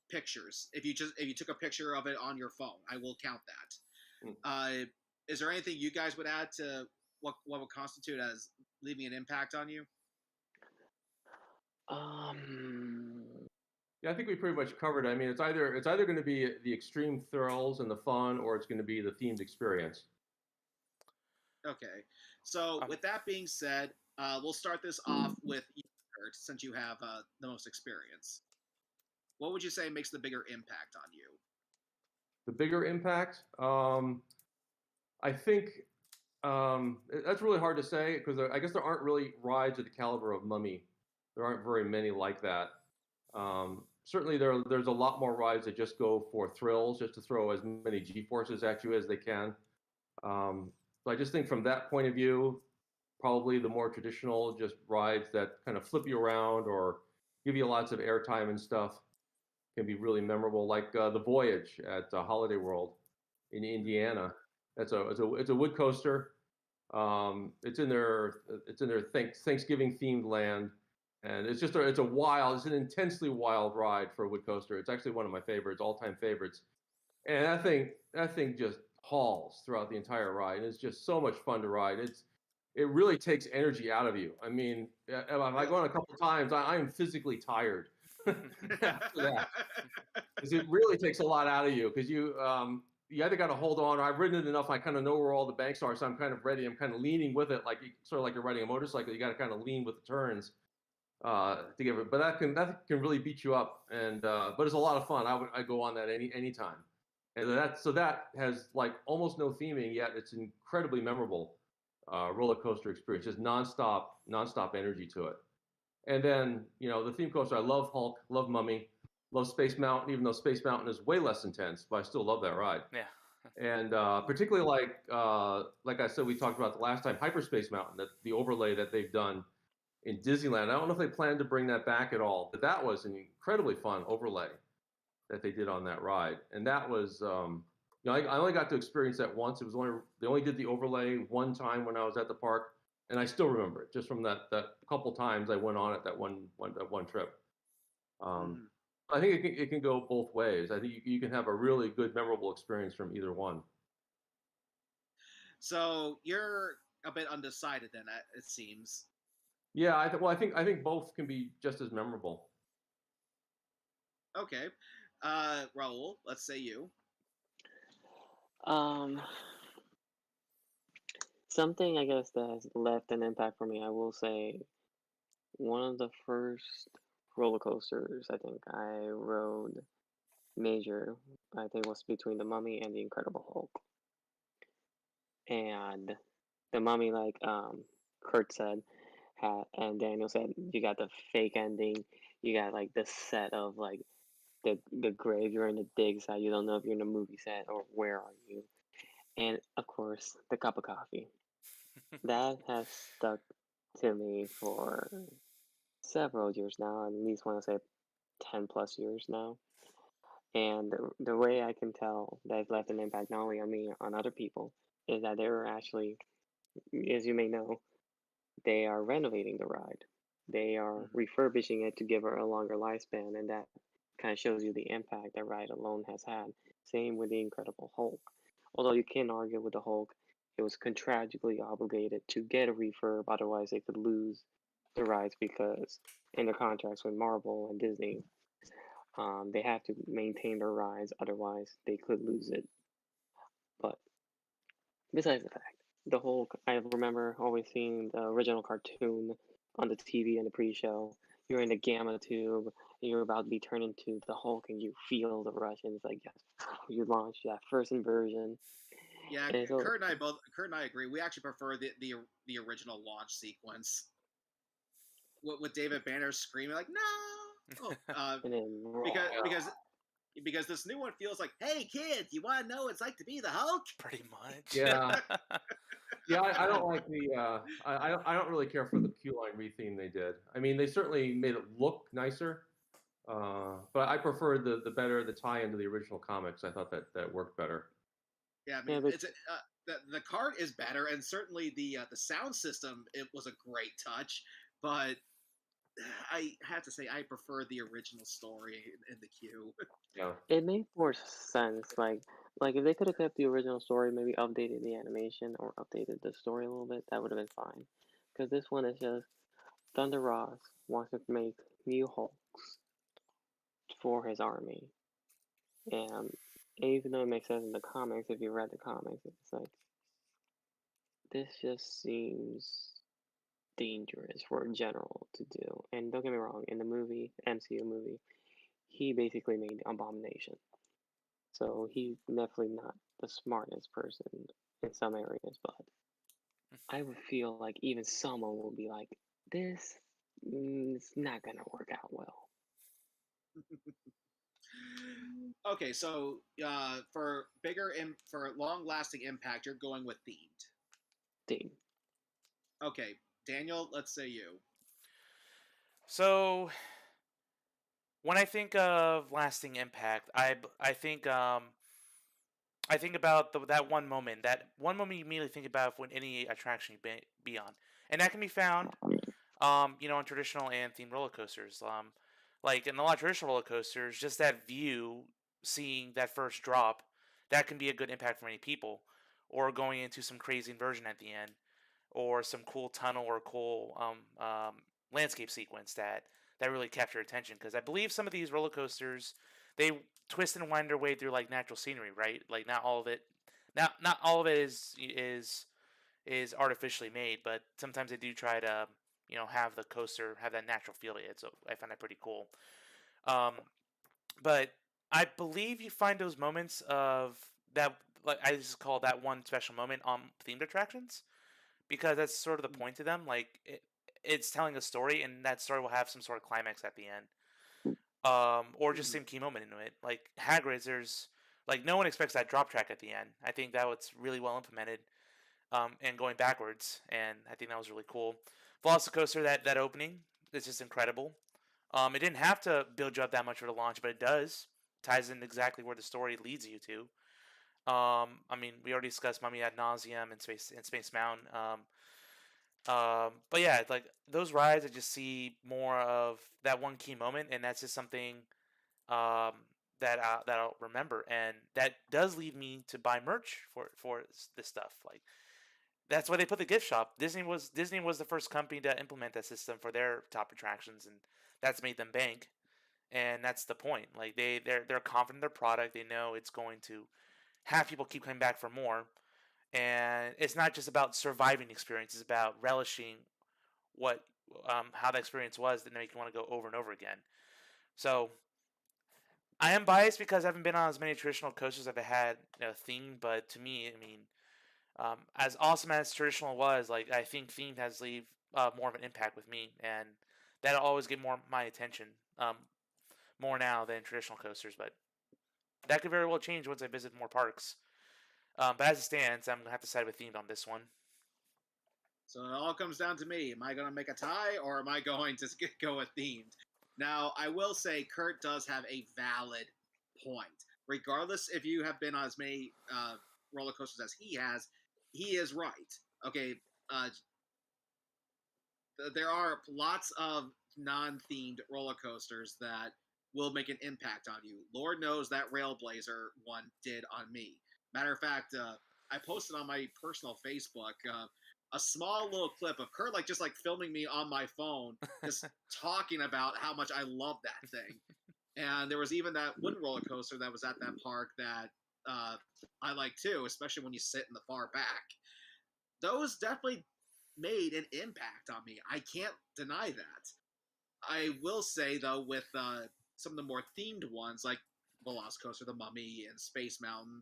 pictures. If you took a picture of it on your phone, I will count that. Is there anything you guys would add to what would constitute as leaving an impact on you? Yeah, I think we pretty much covered it. I mean, it's either going to be the extreme thrills and the fun, or it's going to be the themed experience. Okay, so with that being said, we'll start this off with you, Kurt, since you have the most experience. What would you say makes the bigger impact on you? The bigger impact? I think that's really hard to say, because I guess there aren't really rides of the caliber of Mummy. There aren't very many like that. Certainly there's a lot more rides that just go for thrills, just to throw as many G-forces at you as they can. So I just think from that point of view, probably the more traditional just rides that kind of flip you around or give you lots of airtime and stuff can be really memorable, like the Voyage at Holiday World in Indiana. It's a wood coaster. It's in their Thanksgiving themed land, and it's an intensely wild ride for a wood coaster. It's actually one of my favorites, all-time favorites. And that thing just hauls throughout the entire ride. And it's just so much fun to ride. It really takes energy out of you. I mean, if I go on a couple of times, I am physically tired after that, because it really takes a lot out of you. Because you either got to hold on, or I've ridden it enough, I kind of know where all the banks are, so I'm kind of ready. I'm kind of leaning with it, sort of like you're riding a motorcycle. You got to kind of lean with the turns to give it. But that can really beat you up, and but it's a lot of fun. I go on that any time, and that has like almost no theming, yet it's incredibly memorable roller coaster experience. Just nonstop energy to it. And then the theme coaster, I love Hulk, love Mummy, love Space Mountain, even though Space Mountain is way less intense, but I still love that ride. Yeah. And particularly like I said, we talked about the last time, Hyperspace Mountain, that the overlay that they've done in Disneyland. I don't know if they plan to bring that back at all, but that was an incredibly fun overlay that they did on that ride. And that was, I only got to experience that once. They only did the overlay one time when I was at the park, and I still remember it just from that couple times I went on it that one trip. Mhm. I think it can go both ways. I think you can have a really good, memorable experience from either one. So you're a bit undecided then, it seems. Yeah, I think both can be just as memorable. Okay. Raul, let's say you. Um, Something I guess that has left an impact for me. I will say one of the first roller coasters I think I rode major. I think was between the Mummy and the Incredible Hulk. And the Mummy, like Kurt said, and Daniel said, you got the fake ending. You got like the set of like the grave. You're in the dig site. You don't know if you're in a movie set or where are you. And of course, the cup of coffee. That has stuck to me for several years now. At least want to say 10+ years now. And the way I can tell that it's left an impact not only on me, on other people, is that they're actually, as you may know, they are renovating the ride. They are Mhm. refurbishing it to give her a longer lifespan, and that kind of shows you the impact that ride alone has had. Same with the Incredible Hulk. Although you can argue with the Hulk, it was contractually obligated to get a refurb, otherwise they could lose the rights because in the contracts with Marvel and Disney, they have to maintain their rides, otherwise they could lose it. But besides the fact, the Hulk, I remember always seeing the original cartoon on the TV in the pre-show. You're in the gamma tube, and you're about to be turned into the Hulk, and you feel the rush, and it's like, yes, you launch that first inversion. Yeah, And so, Kurt and I agree. We actually prefer the original launch sequence with David Banner screaming like no. and then, Because Yeah. because because this new one feels like, hey kids, you want to know what it's like to be the Hulk? Pretty much. Yeah. Yeah, I don't like the. I don't really care for the Q line retheme they did. I mean, they certainly made it look nicer, but I preferred the tie into the original comics. I thought that worked better. Yeah, I yeah, mean, but the card is better, and certainly the sound system, it was a great touch. But I have to say, I prefer the original story in the queue. Yeah. it made more sense. Like if they could have kept the original story, maybe updated the animation or updated the story a little bit, that would have been fine. Because this one is just Thunder Ross wants to make new Hulks for his army. And even though it makes sense in the comics, if you read the comics, it's like, this just seems dangerous for a general to do. And don't get me wrong, in the movie, MCU movie, he basically made Abomination. So he's definitely not the smartest person in some areas, but I would feel like even someone would be like, this is not gonna work out well. Okay, so for long lasting impact, you're going with themed. Theme. Okay, Daniel, let's say you. So when I think of lasting impact, I think about that one moment. That one moment you immediately think about when any attraction you be on, and that can be found, on traditional and themed roller coasters. Like in a lot of traditional roller coasters, just that view, seeing that first drop, that can be a good impact for many people, or going into some crazy inversion at the end, or some cool tunnel or cool landscape sequence that really capture attention. Because I believe some of these roller coasters, they twist and wind their way through like natural scenery, right? Like not all of it is artificially made, but sometimes they do try to have the coaster have that natural feel to it. So I find that pretty cool. Um, but I believe you find those moments of that, like I just call that one special moment on themed attractions, because that's sort of the point to them. Like it's telling a story, and that story will have some sort of climax at the end, or just Mhm. some key moment into it. Like Hagrid's, there's Like no one expects that drop track at the end. I think that was really well implemented, and going backwards, and I think that was really cool. Velocicoaster, that opening is just incredible. It didn't have to build you up that much for the launch, but it does. Ties in exactly where the story leads you to. I mean, we already discussed Mummy ad nauseum and Space Mountain. But yeah, like those rides, I just see more of that one key moment, and that's just something um, that I'll remember, and that does lead me to buy merch for this stuff. Like that's why they put the gift shop. Disney was the first company to implement that system for their top attractions, and that's made them bank. And that's the point. Like they're confident in their product. They know it's going to have people keep coming back for more. And it's not just about surviving the experience; it's about relishing what how the experience was that make you want to go over and over again. So I am biased because I haven't been on as many traditional coasters as I've had, themed. But to me, I mean, as awesome as traditional was, like I think themed has leave more of an impact with me, and that'll always get more my attention, more now than traditional coasters. But that could very well change once I visit more parks. But as it stands, I'm gonna have to side with themed on this one. So it all comes down to me. Am I going to make a tie or am I going to go with themed? Now, I will say Kurt does have a valid point. Regardless if you have been on as many roller coasters as he is right. Okay, uh, there are lots of non-themed roller coasters that will make an impact on you. Lord knows that Railblazer one did on me. Matter of fact, I posted on my personal Facebook a small little clip of Kurt just filming me on my phone, just talking about how much I love that thing. And there was even that wooden roller coaster that was at that park that I like too, especially when you sit in the far back. Those definitely made an impact on me. I can't deny that. I will say though, with some of the more themed ones like Velocicoaster, the Mummy, and Space Mountain,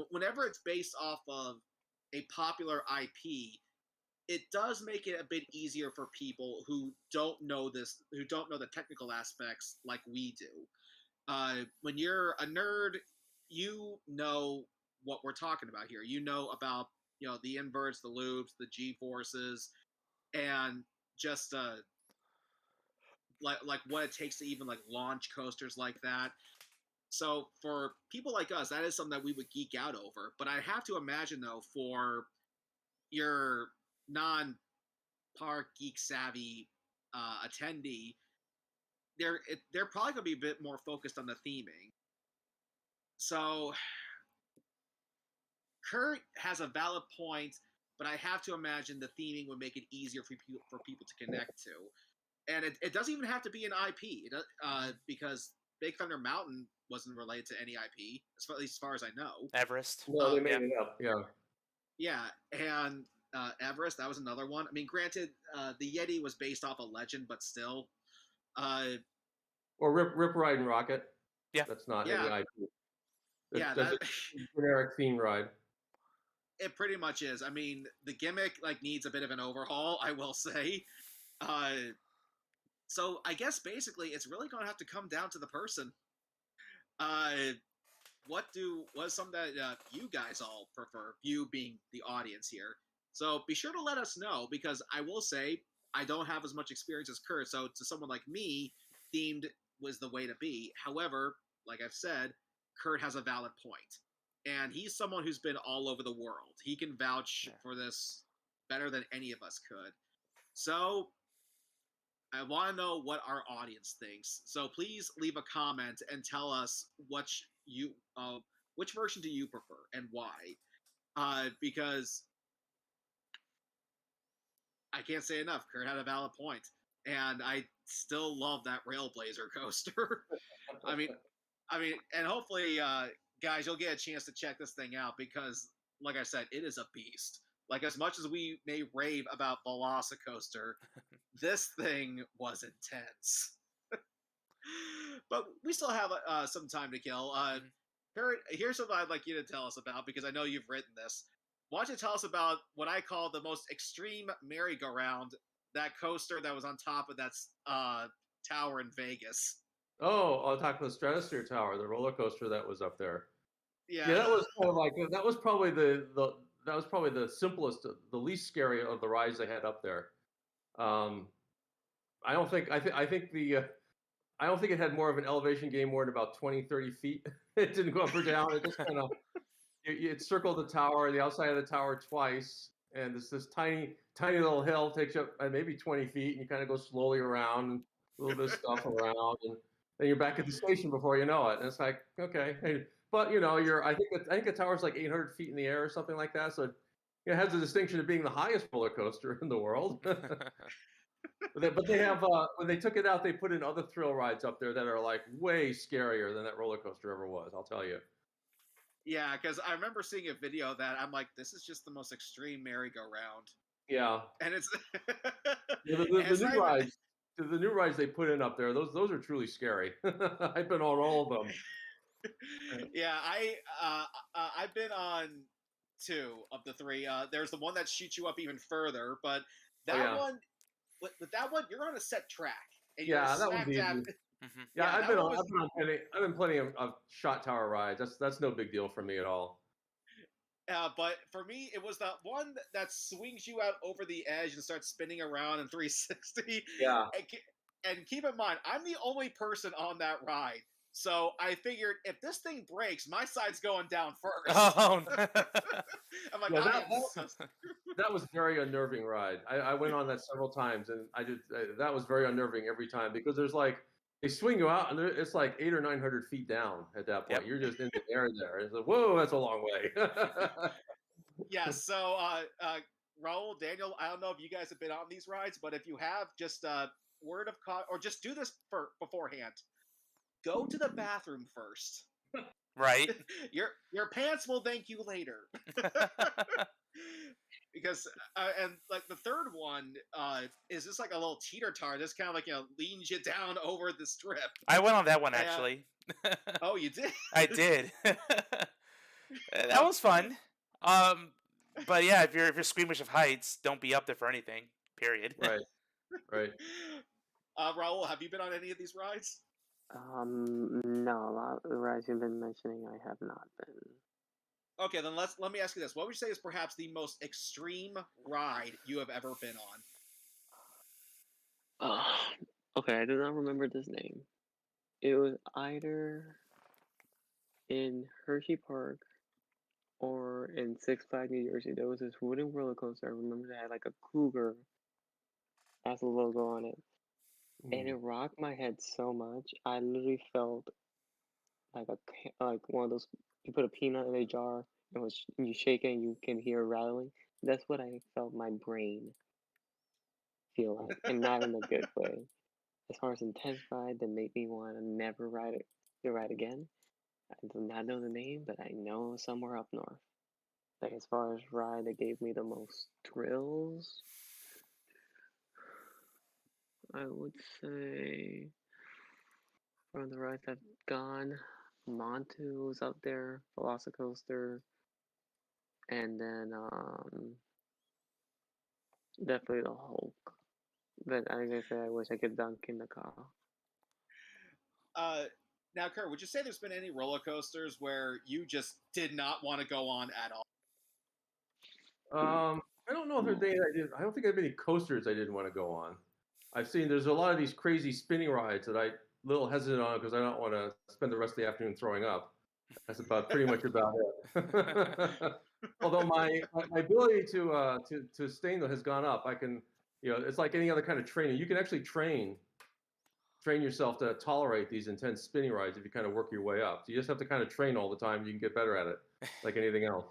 whenever it's based off of a popular IP, it does make it a bit easier for people who don't know who don't know the technical aspects like we do. When you're a nerd, you know what we're talking about here. You know about the inverts, the loops, the G forces, and just like what it takes to even launch coasters like that. So for people like us, that is something that we would geek out over. But I have to imagine though, for your non-park geek savvy attendee, they're probably going to be a bit more focused on the theming. So Kurt has a valid point, but I have to imagine the theming would make it easier for people to connect to. And it doesn't even have to be an IP, because Big Thunder Mountain wasn't related to any IP, at least as far as I know. Everest. No, they made it up. Yeah. Yeah, and Everest, that was another one. I mean, granted, the Yeti was based off a legend, but still. Or Rip Ride and Rocket. Yeah. That's not Yeah. any IP. Yeah, That's a generic theme ride. It pretty much is. I mean, the gimmick needs a bit of an overhaul, I will say. So I guess basically it's really going to have to come down to the person. What's something that you guys all prefer? You being the audience here. So be sure to let us know, because I will say I don't have as much experience as Kurt. So to someone like me, themed was the way to be. However, like I've said, Kurt has a valid point, and he's someone who's been all over the world. He can vouch for this better than any of us could. So I want to know what our audience thinks. So please leave a comment and tell us which version do you prefer and why? Because I can't say enough. Kurt had a valid point, and I still love that Railblazer coaster. I mean, and hopefully, guys, you'll get a chance to check this thing out, because, like I said, it is a beast. Like, as much as we may rave about Velocicoaster, this thing was intense. But we still have some time to kill. Kurt, here's something I'd like you to tell us about, because I know you've written this. Why don't you tell us about what I call the most extreme merry-go-round, that coaster that was on top of that tower in Vegas? Oh, I'll talk about the Stratosphere Tower, the roller coaster that was up there. Yeah. that was kind of like that was probably the simplest, the least scary of the rides they had up there. I don't think I think I don't think it had more of an elevation gain more than about 20, 30 feet. It didn't go up or down. It just kind of it circled the tower, the outside of the tower twice, and this tiny little hill takes you up maybe 20 feet, and you kind of go slowly around, and a little bit of stuff around, and then you're back at the station before you know it. And it's like, okay, but I think the tower's like 800 feet in the air or something like that, so it has the distinction of being the highest roller coaster in the world. But they have when they took it out, they put in other thrill rides up there that are like way scarier than that roller coaster ever was. I'll tell you. Yeah, because I remember seeing a video of that I'm like, this is just the most extreme merry-go-round, Yeah, and it's yeah, and the it's new not even. rides, the new rides they put in up there, those are truly scary. I've been on all of them. Yeah, I've been on two of the three. There's the one that shoots you up even further, but Oh that yeah, one, with that one, you're on a set track, and you're yeah, that one's smack dab. easy. Mhm. Yeah, Yeah, that one was. I've been plenty of shot tower rides. That's no big deal for me at all. But for me, it was the one that swings you out over the edge and starts spinning around in 360. Yeah, And keep in mind, I'm the only person on that ride. So I figured if this thing breaks, my side's going down first. Oh. I'm like, yeah, I am so. that was very unnerving ride. I went on that several times, and that was very unnerving every time because there's like they swing you out, and it's like 800 or 900 feet down at that point. Yep. You're just in the air there. It's like, whoa, that's a long way. Yeah, so Raul, Daniel, I don't know if you guys have been on these rides, but if you have, just word of caution, or just do this beforehand. Go to the bathroom first. Right. Your pants will thank you later. Because and like the third one is just like a little teeter totter, just kind of like leans you down over the strip. I went on that one And, actually. oh, you did? I did. That was fun. But yeah, if you're squeamish of heights, don't be up there for anything. Period. Right, right. Raul, have you been on any of these rides? No, a lot of the rides you've been mentioning, I have not been. Okay, then let me ask you this: what would you say is perhaps the most extreme ride you have ever been on? Okay, I do not remember this name. It was either in Hershey Park or in Six Flags New Jersey. There was this wooden roller coaster. I remember that had like a cougar as a logo on it. And it rocked my head so much. I literally felt like like one of those, you put a peanut in a jar and you shake it and you can hear it rattling. That's what I felt my brain feel like, and not in a good way. As far as intense ride that made me want to never ride again, I do not know the name, but I know somewhere up north. Like as far as ride that gave me the most thrills, I would say from the rides I've gone, Montu was up there, Velocicoaster, and then definitely the Hulk. But like I said, I wish I could dunk in the car. Now, Kurt, would you say there's been any roller coasters where you just did not want to go on at all? I don't know if there's any I did. I don't think I have any coasters I didn't want to go on. I've seen there's a lot of these crazy spinning rides that I little hesitant on because I don't want to spend the rest of the afternoon throwing up. That's about pretty much about it. Although my ability to sustain them has gone up. I can, it's like any other kind of training. You can actually train yourself to tolerate these intense spinning rides if you kind of work your way up. So you just have to kind of train all the time. You can get better at it, like anything else.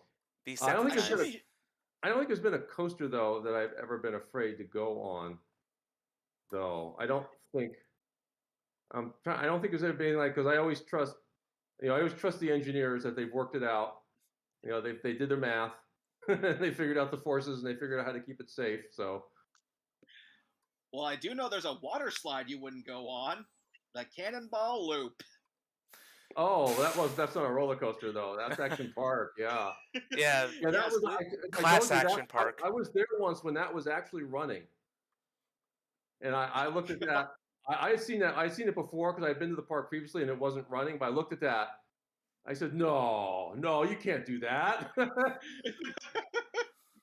I don't think there's been a coaster though that I've ever been afraid to go on. Though I don't think I don't think there's ever been like because I always trust the engineers that they've worked it out. They did their math, they figured out the forces, and they figured out how to keep it safe. So. Well, I do know there's a water slide you wouldn't go on, the Cannonball Loop. Oh, that's not a roller coaster though. That's Action Park. Yeah. Yeah. Yeah, that Yes, was Class Action Park. I was there once when that was actually running, and I looked at that. I had seen it before because I had been to the park previously and it wasn't running. But I looked at that, I said, no, you can't do that. You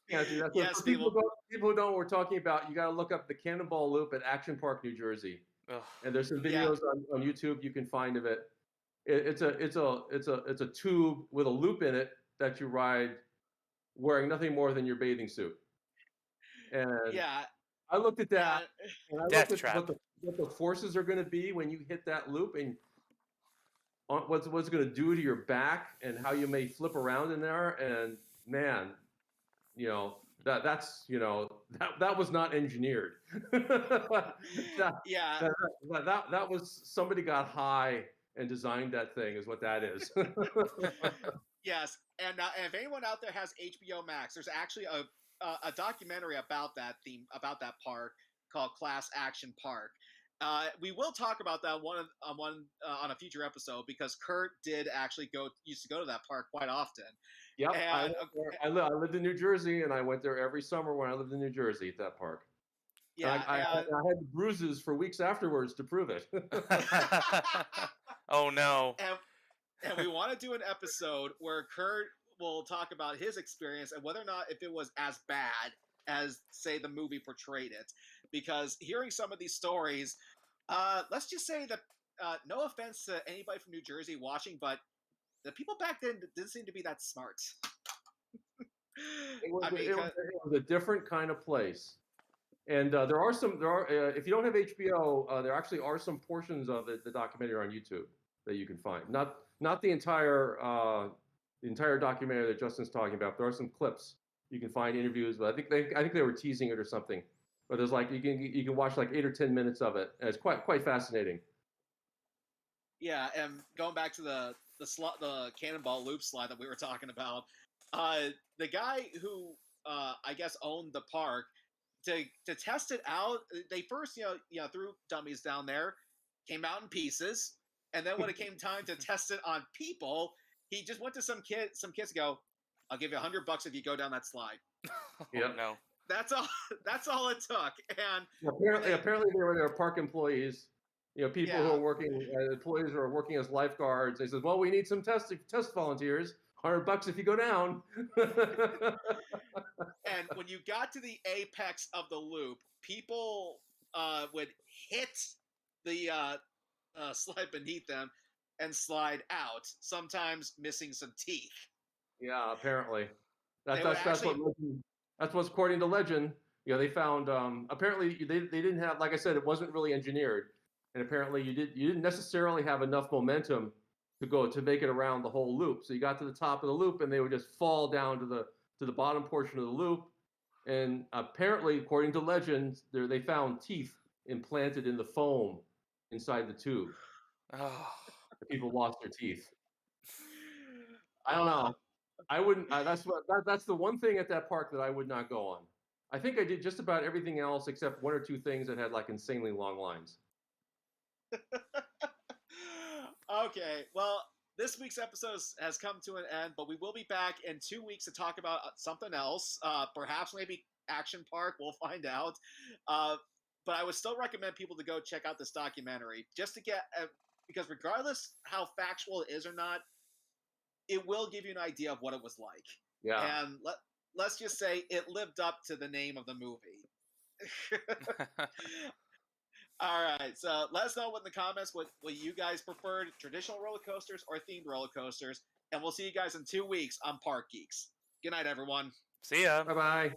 can't do that. So Yes, for people who don't, we're talking about, you got to look up the Cannonball Loop at Action Park, New Jersey. Ugh. And there's some Yeah. videos on YouTube you can find of it. It's a tube with a loop in it that you ride wearing nothing more than your bathing suit. And Yeah. I looked at that, and I Death looked at trap. what the forces are going to be when you hit that loop, and what's it going to do to your back, and how you may flip around in there. And man, that's that was not engineered. Yeah. That was somebody got high and designed that thing, is what that is. Yes, and if anyone out there has HBO Max, there's actually a documentary about that theme, about that park, called Class Action Park. We will talk about that on a future episode, because Kurt did actually used to go to that park quite often. Yep, And I lived in New Jersey, and I went there every summer when I lived in New Jersey at that park. yeah, And I had bruises for weeks afterwards to prove it. Oh no. and we want to do an episode where Kurt will talk about his experience and whether or not if it was as bad as, say, the movie portrayed it. Because hearing some of these stories, let's just say that, no offense to anybody from New Jersey watching, but the people back then didn't seem to be that smart. It was a different kind of place. And there are if you don't have HBO, there actually are some portions of the documentary on YouTube that you can find. Not the entire documentary that Justin's talking about. There are some clips you can find, interviews, but I think they were teasing it or something. But there's like you can watch like 8 or 10 minutes of it, and it's quite fascinating. Yeah, and going back to the Cannonball Loop slide that we were talking about, the guy who I guess owned the park, to test it out, they first threw dummies down there, came out in pieces, and then when it came time to test it on people, he just went to some kids to go, "I'll give you $100 if you go down that slide." Oh no. That's all. That's all it took. And apparently they were their park employees. People who are working, employees who are working as lifeguards. They said, "Well, we need some test volunteers. $100 if you go down." And when you got to the apex of the loop, people would hit the slide beneath them and slide out, sometimes missing some teeth. Yeah, apparently. That's actually, that's what's according to legend. They found apparently they didn't have, like I said, it wasn't really engineered, and apparently you didn't necessarily have enough momentum to make it around the whole loop. So you got to the top of the loop, and they would just fall down to the bottom portion of the loop. And apparently, according to legend, they found teeth implanted in the foam inside the tube. Oh. The people lost their teeth. I don't know. I wouldn't. That's the one thing at that park that I would not go on. I think I did just about everything else except 1 or 2 things that had like insanely long lines. Okay, well, this week's episode has come to an end, but we will be back in 2 weeks to talk about something else. Perhaps maybe Action Park. We'll find out. But I would still recommend people to go check out this documentary, just to get because regardless how factual it is or not, it will give you an idea of what it was like. Yeah. And let's just say it lived up to the name of the movie. All right, so let us know in the comments what you guys preferred, traditional roller coasters or themed roller coasters, and we'll see you guys in 2 weeks on Park Geeks. Good night, everyone. See ya. Bye-bye.